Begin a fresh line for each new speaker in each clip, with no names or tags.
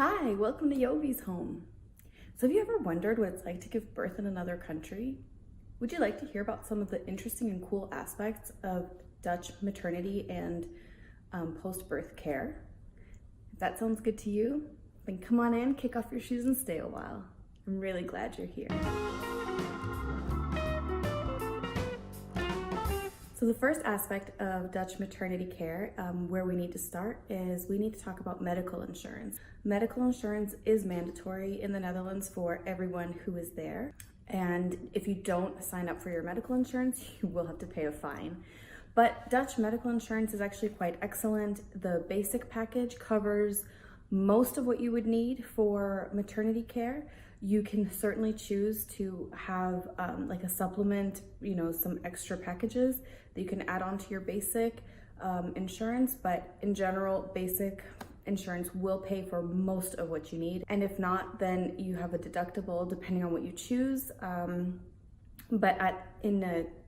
Hi, welcome to Jovie's home. So have you ever wondered what it's like to give birth in another country? Would you like to hear about some of the interesting and cool aspects of Dutch maternity and post-birth care? If that sounds good to you, then come on in, kick off your shoes and stay a while. I'm really glad you're here. So the first aspect of Dutch maternity care, where we need to start, is we need to talk about medical insurance. Medical insurance is mandatory in the Netherlands for everyone who is there. And if you don't sign up for your medical insurance, you will have to pay a fine. But Dutch medical insurance is actually quite excellent. The basic package covers most of what you would need for maternity care. You can certainly choose to have like a supplement, some extra packages that you can add on to your basic insurance, but in general, basic insurance will pay for most of what you need. And if not, then you have a deductible depending on what you choose. In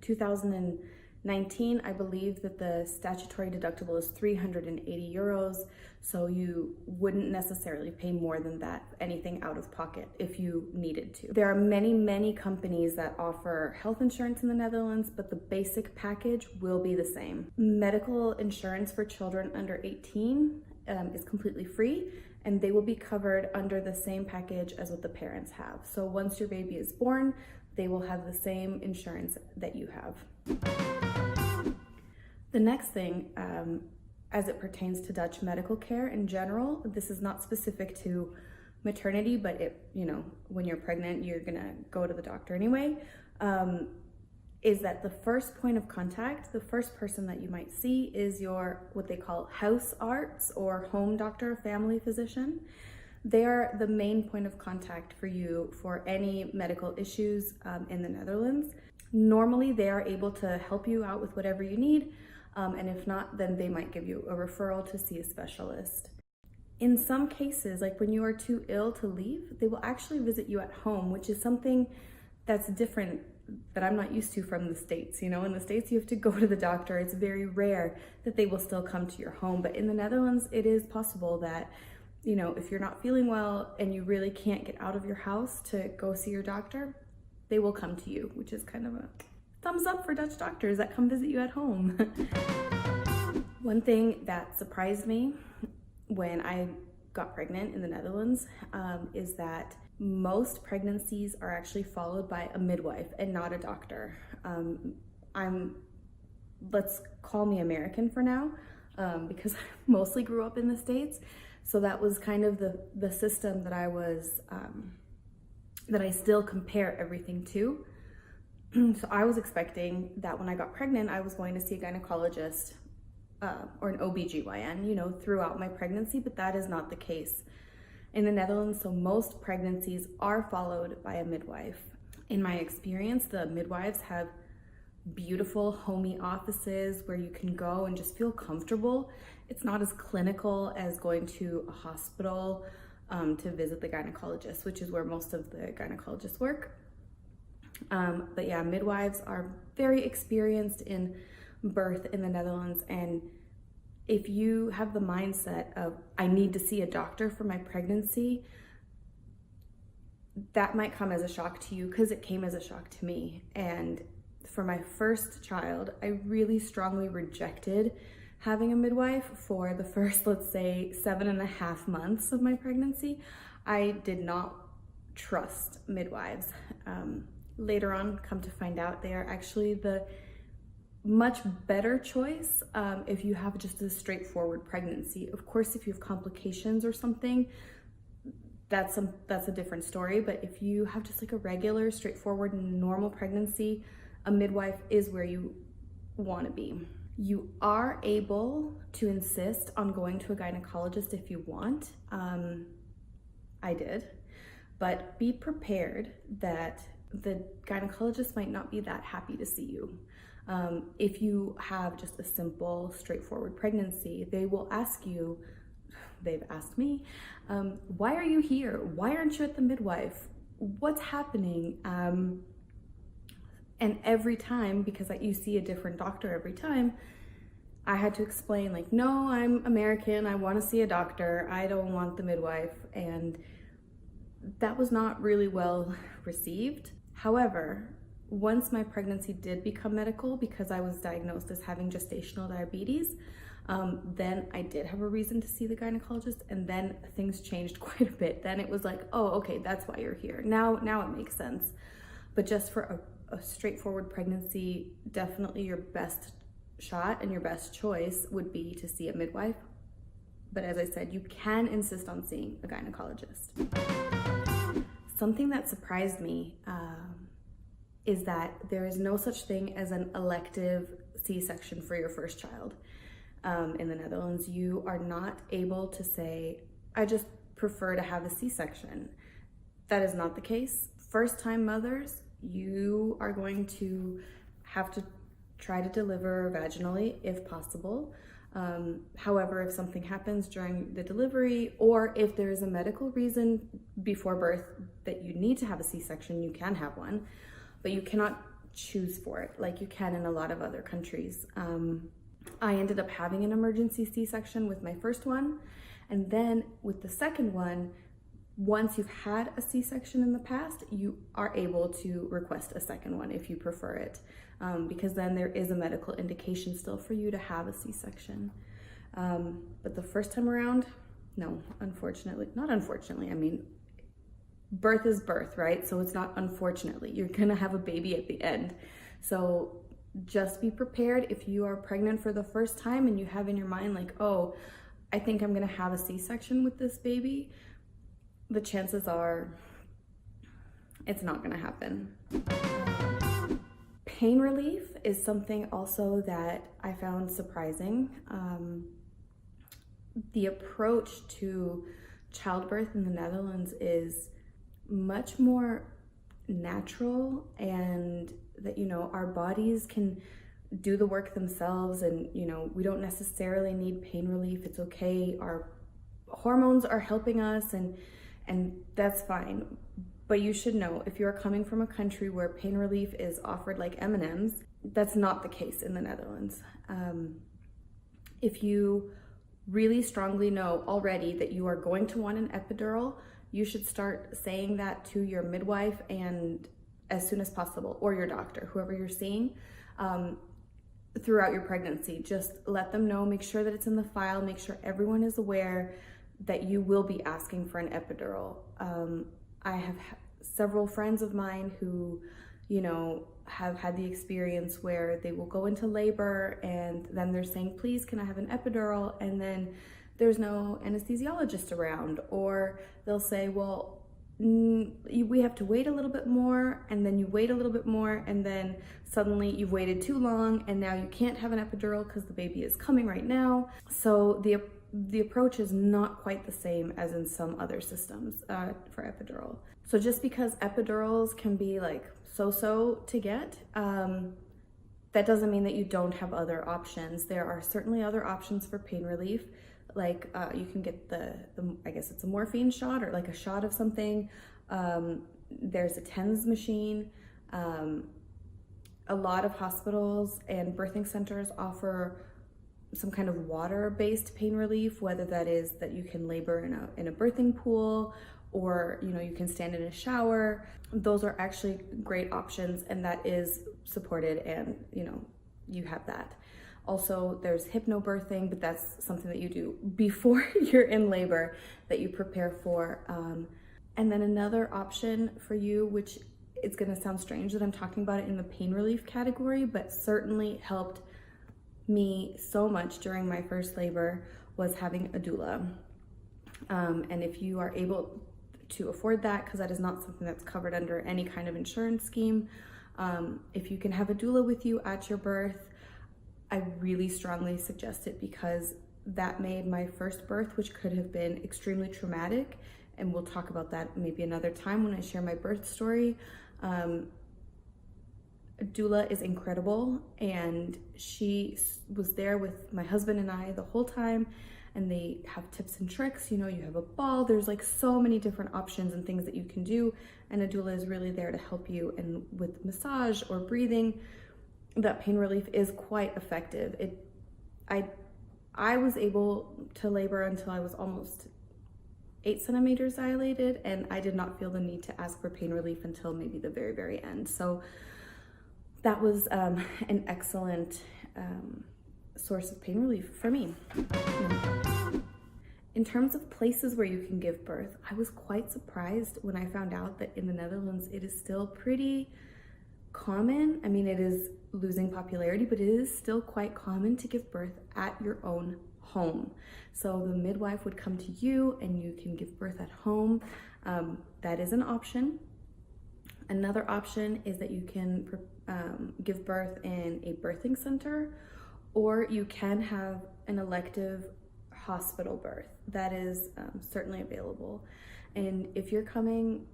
2019, I believe that the statutory deductible is 380 euros. So you wouldn't necessarily pay more than that, anything out of pocket, if you needed to. There are many companies that offer health insurance in the Netherlands, but the basic package will be the same. Medical insurance for children under 18 is completely free, and they will be covered under the same package as what the parents have. So once your baby is born, they will have the same insurance that you have. The next thing, as it pertains to Dutch medical care in general, this is not specific to maternity, but when you're pregnant, you're gonna go to the doctor anyway, is that the first point of contact, the first person that you might see is your, what they call huisarts or home doctor, family physician. They are the main point of contact for you for any medical issues in the Netherlands. Normally, they are able to help you out with whatever you need, and if not, then they might give you a referral to see a specialist. In some cases, like when you are too ill to leave, they will actually visit you at home, which is something that's different that I'm not used to from the States. In the States, you have to go to the doctor. It's very rare that they will still come to your home. But in the Netherlands, it is possible that, if you're not feeling well and you really can't get out of your house to go see your doctor, they will come to you, which is kind of a thumbs up for Dutch doctors that come visit you at home. One thing that surprised me when I got pregnant in the Netherlands is that most pregnancies are actually followed by a midwife and not a doctor. Let's call me American for now, because I mostly grew up in the States. So that was kind of the system that that I still compare everything to. So I was expecting that when I got pregnant, I was going to see a gynecologist or an OBGYN, throughout my pregnancy, but that is not the case in the Netherlands. So most pregnancies are followed by a midwife. In my experience, the midwives have beautiful homey offices where you can go and just feel comfortable. It's not as clinical as going to a hospital to visit the gynecologist, which is where most of the gynecologists work. But yeah, midwives are very experienced in birth in the Netherlands. And if you have the mindset of, I need to see a doctor for my pregnancy, that might come as a shock to you, because it came as a shock to me. And for my first child, I really strongly rejected having a midwife for the first, let's say, 7.5 months of my pregnancy. I did not trust midwives. Later on, come to find out, they are actually the much better choice if you have just a straightforward pregnancy. Of course, if you have complications or something, that's a different story. But if you have just like a regular, straightforward, normal pregnancy, a midwife is where you want to be. You are able to insist on going to a gynecologist if you want. I did, but be prepared that the gynecologist might not be that happy to see you. If you have just a simple, straightforward pregnancy, they will ask you, they've asked me, why are you here? Why aren't you at the midwife? What's happening? And every time, because you see a different doctor every time, I had to explain like, no, I'm American, I want to see a doctor, I don't want the midwife, and that was not really well received. However, once my pregnancy did become medical, because I was diagnosed as having gestational diabetes, then I did have a reason to see the gynecologist, and then things changed quite a bit. Then it was like, oh, okay, that's why you're here. Now it makes sense. But just for a straightforward pregnancy, definitely your best shot and your best choice would be to see a midwife. But as I said, you can insist on seeing a gynecologist. Something that surprised me is that there is no such thing as an elective C-section for your first child. In the Netherlands, you are not able to say, I just prefer to have a C-section. That is not the case. First-time mothers, you are going to have to try to deliver vaginally if possible. However, if something happens during the delivery, or if there is a medical reason before birth that you need to have a C-section, you can have one, but you cannot choose for it like you can in a lot of other countries. I ended up having an emergency C-section with my first one, and then with the second one, once you've had a C-section in the past, you are able to request a second one if you prefer it, because then there is a medical indication still for you to have a C-section. But the first time around, no, unfortunately, not unfortunately, I mean, birth is birth, right? So it's not unfortunately, you're gonna have a baby at the end. So just be prepared if you are pregnant for the first time and you have in your mind like, oh, I think I'm gonna have a C-section with this baby. The chances are it's not gonna happen. Pain relief is something also that I found surprising. The approach to childbirth in the Netherlands is much more natural, and that, you know, our bodies can do the work themselves, and, you know, we don't necessarily need pain relief. It's okay. Our hormones are helping us, and that's fine. But you should know, if you're coming from a country where pain relief is offered like M&Ms, that's not the case in the Netherlands. If you really strongly know already that you are going to want an epidural, you should start saying that to your midwife and as soon as possible, or your doctor, whoever you're seeing, throughout your pregnancy. Just let them know, make sure that it's in the file, make sure everyone is aware that you will be asking for an epidural. I have several friends of mine who, you know, have had the experience where they will go into labor and then they're saying, please, can I have an epidural? And then there's no anesthesiologist around, or they'll say, well, we have to wait a little bit more, and then you wait a little bit more, and then suddenly you've waited too long and now you can't have an epidural because the baby is coming right now. So the approach is not quite the same as in some other systems for epidural. So just because epidurals can be like so-so to get, that doesn't mean that you don't have other options. There are certainly other options for pain relief. Like you can get the I guess it's a morphine shot, or like a shot of something. There's a TENS machine. A lot of hospitals and birthing centers offer some kind of water-based pain relief, whether that is that you can labor in a birthing pool, or, you know, you can stand in a shower. Those are actually great options, and that is supported, and, you know, you have that. Also, there's hypnobirthing, but that's something that you do before you're in labor, that you prepare for. And then another option for you, which it's gonna sound strange that I'm talking about it in the pain relief category, but certainly helped me so much during my first labor, was having a doula. And if you are able to afford that, because that is not something that's covered under any kind of insurance scheme, if you can have a doula with you at your birth, I really strongly suggest it, because that made my first birth, which could have been extremely traumatic, and we'll talk about that maybe another time when I share my birth story. Doula is incredible, and she was there with my husband and I the whole time, and they have tips and tricks. You know, you have a ball, there's like so many different options and things that you can do, and a doula is really there to help you. And with massage or breathing, that pain relief is quite effective. I was able to labor until I was almost 8 centimeters dilated, and I did not feel the need to ask for pain relief until maybe the very, very end. So that was an excellent source of pain relief for me. In terms of places where you can give birth, I was quite surprised when I found out that in the Netherlands, it is still pretty common. I mean, it is losing popularity, but it is still quite common to give birth at your own home. So the midwife would come to you and you can give birth at home. That is an option. Another option is that you can give birth in a birthing center, or you can have an elective hospital birth. That is certainly available. And if you're coming,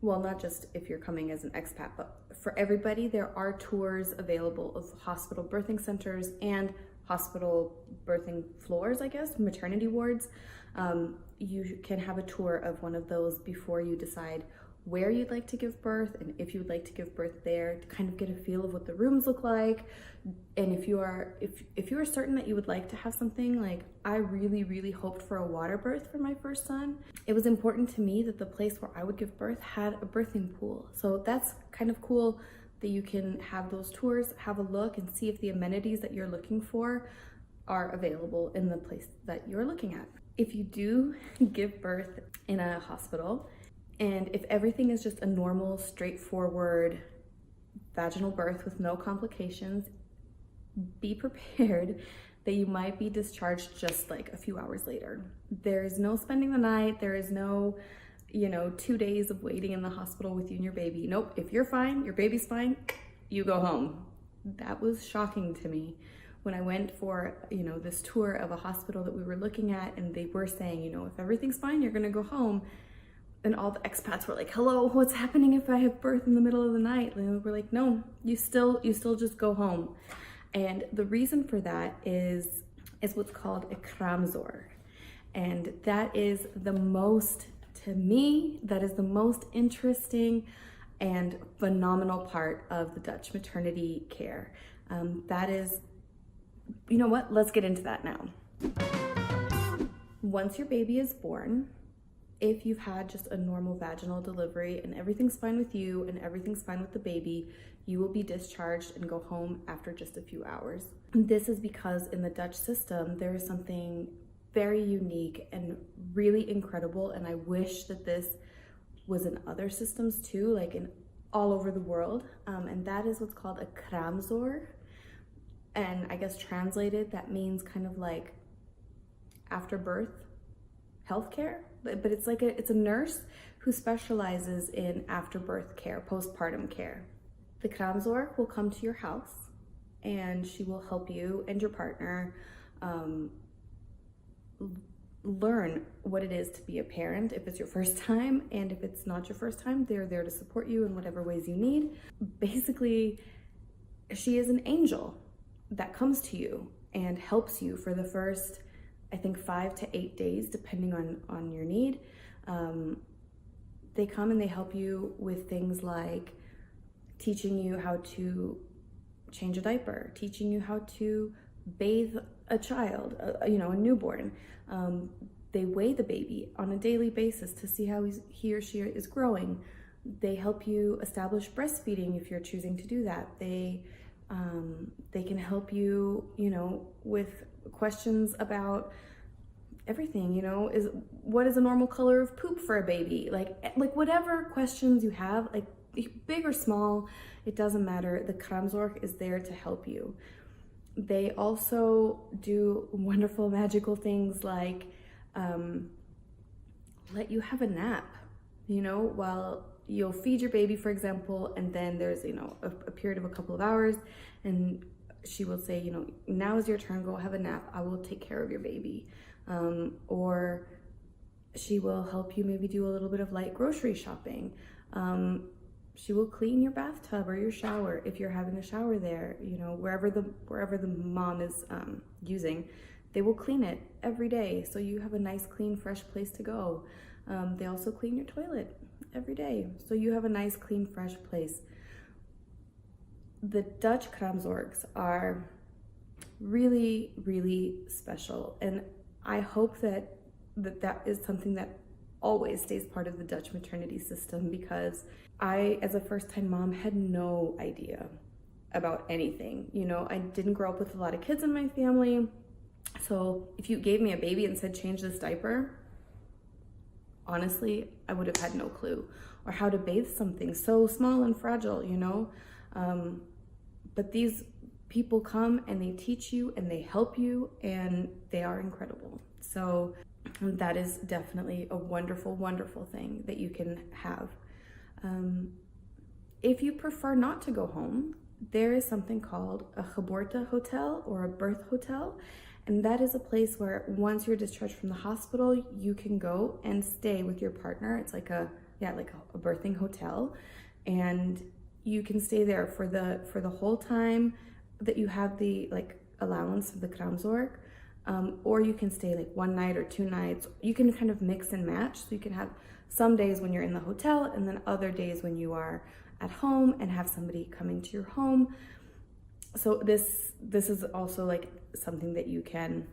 well, not just if you're coming as an expat, but for everybody, there are tours available of hospital birthing centers and hospital birthing floors, I guess, maternity wards. You can have a tour of one of those before you decide where you'd like to give birth, and if you would like to give birth there, to kind of get a feel of what the rooms look like. And if you are certain that you would like to have something, like I really hoped for a water birth for my first son. It was important to me that the place where I would give birth had a birthing pool. So that's kind of cool that you can have those tours, have a look and see if the amenities that you're looking for are available in the place that you're looking at. If you do give birth in a hospital, and if everything is just a normal, straightforward vaginal birth with no complications, be prepared that you might be discharged just like a few hours later. There is no spending the night. There is no, 2 days of waiting in the hospital with you and your baby. Nope, if you're fine, your baby's fine, you go home. That was shocking to me when I went for, this tour of a hospital that we were looking at, and they were saying, if everything's fine, you're gonna go home. And all the expats were like, hello, what's happening if I have birth in the middle of the night? And we were like, no, you still just go home. And the reason for that is what's called a kraamzorg. And that is the most interesting and phenomenal part of the Dutch maternity care. That is, you know what, let's get into that now. Once your baby is born, if you've had just a normal vaginal delivery and everything's fine with you and everything's fine with the baby, you will be discharged and go home after just a few hours. This is because in the Dutch system, there is something very unique and really incredible, and I wish that this was in other systems too, like in all over the world, and that is what's called a kraamzorg. And I guess translated, that means kind of like after birth healthcare, but it's a nurse who specializes in after birth care, postpartum care. The kraamzorg will come to your house and she will help you and your partner learn what it is to be a parent if it's your first time, and if it's not your first time, they're there to support you in whatever ways you need. Basically, she is an angel that comes to you and helps you for the first, I think, 5 to 8 days, depending on your need. They come and they help you with things like teaching you how to change a diaper, teaching you how to bathe a child, a newborn. They weigh the baby on a daily basis to see how he or she is growing. They help you establish breastfeeding if you're choosing to do that. They can help you, with questions about everything, what is a normal color of poop for a baby? Like whatever questions you have, like big or small, it doesn't matter. The kraamzorg is there to help you. They also do wonderful, magical things like let you have a nap, while you'll feed your baby, for example, and then there's, a period of a couple of hours, and she will say, now is your turn, go have a nap. I will take care of your baby. Or she will help you maybe do a little bit of light grocery shopping. She will clean your bathtub or your shower if you're having a shower there, wherever the mom is using. They will clean it every day, so you have a nice, clean, fresh place to go. They also clean your toilet every day, so you have a nice, clean, fresh place. The Dutch kraamzorgs are really, really special. And I hope that is something that always stays part of the Dutch maternity system, because I, as a first-time mom, had no idea about anything. You know, I didn't grow up with a lot of kids in my family. So if you gave me a baby and said, change this diaper, honestly, I would have had no clue. Or how to bathe something so small and fragile, you know? But these people come and they teach you and they help you, and they are incredible. So that is definitely a wonderful, wonderful thing that you can have. If you prefer not to go home, there is something called a geboorte hotel or a birth hotel. And that is a place where once you're discharged from the hospital, you can go and stay with your partner. It's like a birthing hotel. And you can stay there for the whole time that you have the allowance of the kraamzorg. Or you can stay like 1 night or 2 nights. You can kind of mix and match. So you can have some days when you're in the hotel, and then other days when you are at home and have somebody come into your home. So this is also like something that you can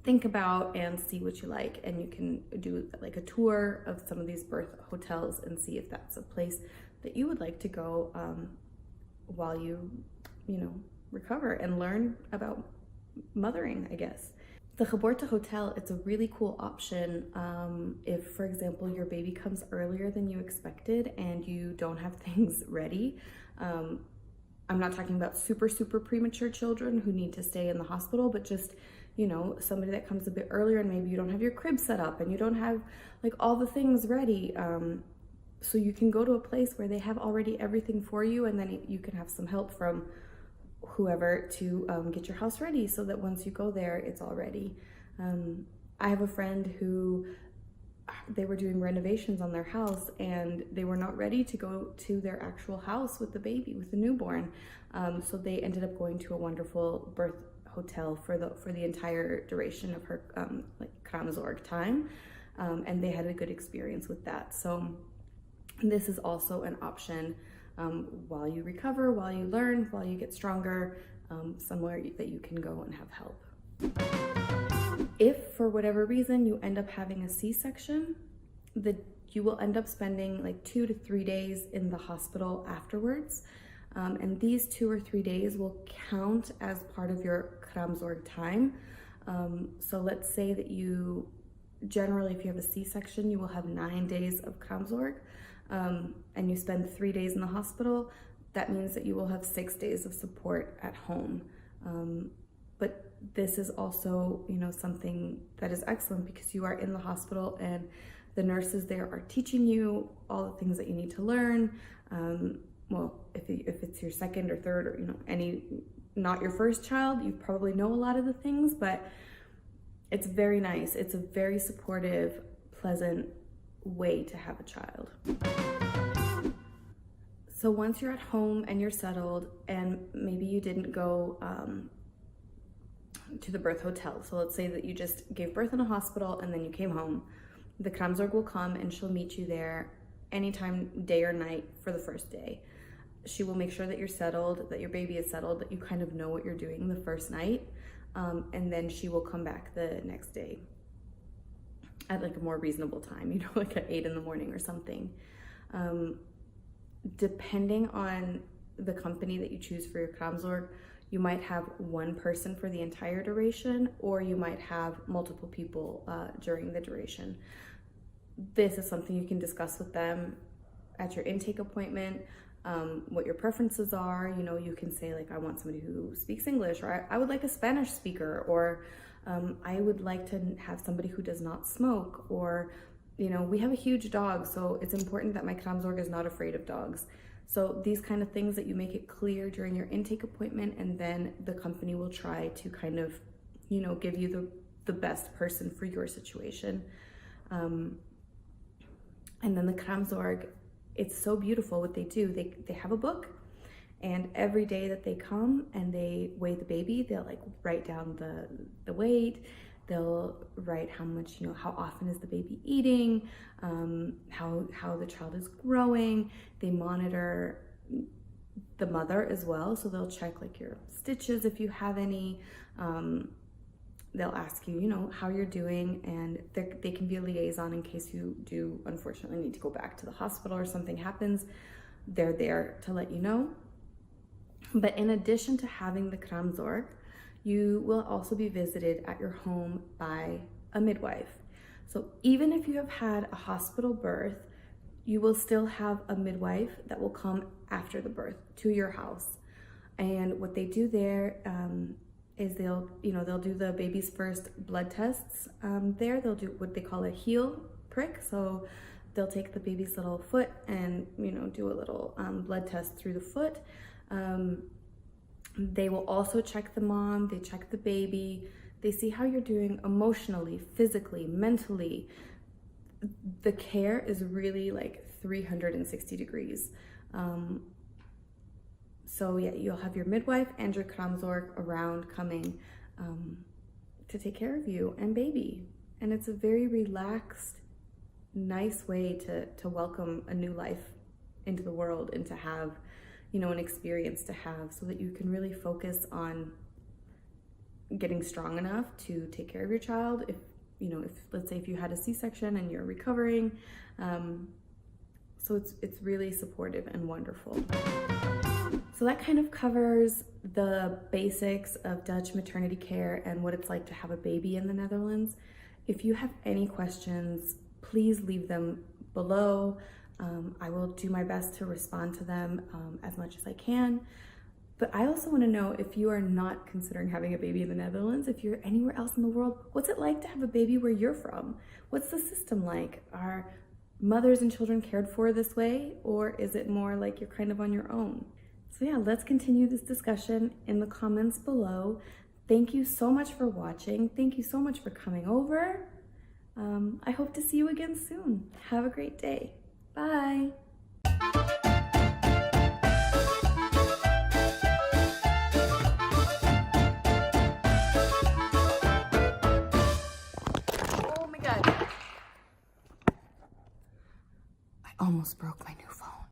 think about and see what you like, and you can do like a tour of some of these birth hotels and see if that's a place that you would like to go while you recover and learn about mothering, I guess. The geboorte hotel, it's a really cool option if, for example, your baby comes earlier than you expected and you don't have things ready. I'm not talking about super, super premature children who need to stay in the hospital, but just, somebody that comes a bit earlier and maybe you don't have your crib set up and you don't have like all the things ready. So you can go to a place where they have already everything for you, and then you can have some help from whoever to get your house ready so that once you go there, it's all ready. I have a friend who they were doing renovations on their house and they were not ready to go to their actual house with the baby, with the newborn. So they ended up going to a wonderful birth hotel for the entire duration of her kraamzorg time. And they had a good experience with that. So this is also an option while you recover, while you learn, while you get stronger, somewhere that you can go and have help. If for whatever reason you end up having a C-section, you will end up spending like 2 to 3 days in the hospital afterwards. And these 2 or 3 days will count as part of your kraamzorg time. So let's say that generally if you have a C-section, you will have 9 days of kraamzorg. And you spend 3 days in the hospital. That means that you will have 6 days of support at home. But this is also, something that is excellent because you are in the hospital and the nurses there are teaching you all the things that you need to learn. Well, if it's your second or third or, not your first child, you probably know a lot of the things, but it's very nice. It's a very supportive, pleasant way to have a child. So once you're at home and you're settled and maybe you didn't go to the birth hotel, so let's say that you just gave birth in a hospital and then you came home, the kraamzorg will come and she'll meet you there anytime, day or night, for the first day. She will make sure that you're settled, that your baby is settled, that you kind of know what you're doing the first night, and then she will come back the next day at like a more reasonable time, like at 8 in the morning or something. Depending on the company that you choose for your kraamzorg, you might have one person for the entire duration, or you might have multiple people during the duration. This is something you can discuss with them at your intake appointment, what your preferences are. You can say like, I want somebody who speaks English, or I would like a Spanish speaker, or I would like to have somebody who does not smoke, or, we have a huge dog, so it's important that my kraamzorg is not afraid of dogs. So these kind of things that you make it clear during your intake appointment, and then the company will try to kind of, give you the best person for your situation. And then the kraamzorg, it's so beautiful what they do. They have a book, and every day that they come and they weigh the baby, they'll like write down the weight. They'll write how much, how often is the baby eating, how the child is growing. They monitor the mother as well. So they'll check like your stitches if you have any. They'll ask you, you know, how you're doing, and they can be a liaison in case you do unfortunately need to go back to the hospital or something happens. They're there to let you know. But in addition to having the kramzorg, you will also be visited at your home by a midwife. So even if you have had a hospital birth, you will still have a midwife that will come after the birth to your house. And what they do there is they'll do the baby's first blood tests there. They'll do what they call a heel prick. So they'll take the baby's little foot and, you know, do a little blood test through the foot. They will also check the mom, they check the baby, they see how you're doing emotionally, physically, mentally. The care is really like 360 degrees. So yeah, you'll have your midwife and your kramzorg around coming to take care of you and baby. And it's a very relaxed, nice way to welcome a new life into the world and to have, you know, an experience to have, so that you can really focus on getting strong enough to take care of your child. If, you know, if let's say if you had a C-section and you're recovering, so it's really supportive and wonderful. So that kind of covers the basics of Dutch maternity care and what it's like to have a baby in the Netherlands. If you have any questions, please leave them below. I will do my best to respond to them as much as I can. But I also want to know, if you are not considering having a baby in the Netherlands, if you're anywhere else in the world, what's it like to have a baby where you're from? What's the system like? Are mothers and children cared for this way, or is it more like you're kind of on your own? So yeah, let's continue this discussion in the comments below. Thank you so much for watching. Thank you so much for coming over. I hope to see you again soon. Have a great day. Bye. Oh my God. I almost broke my new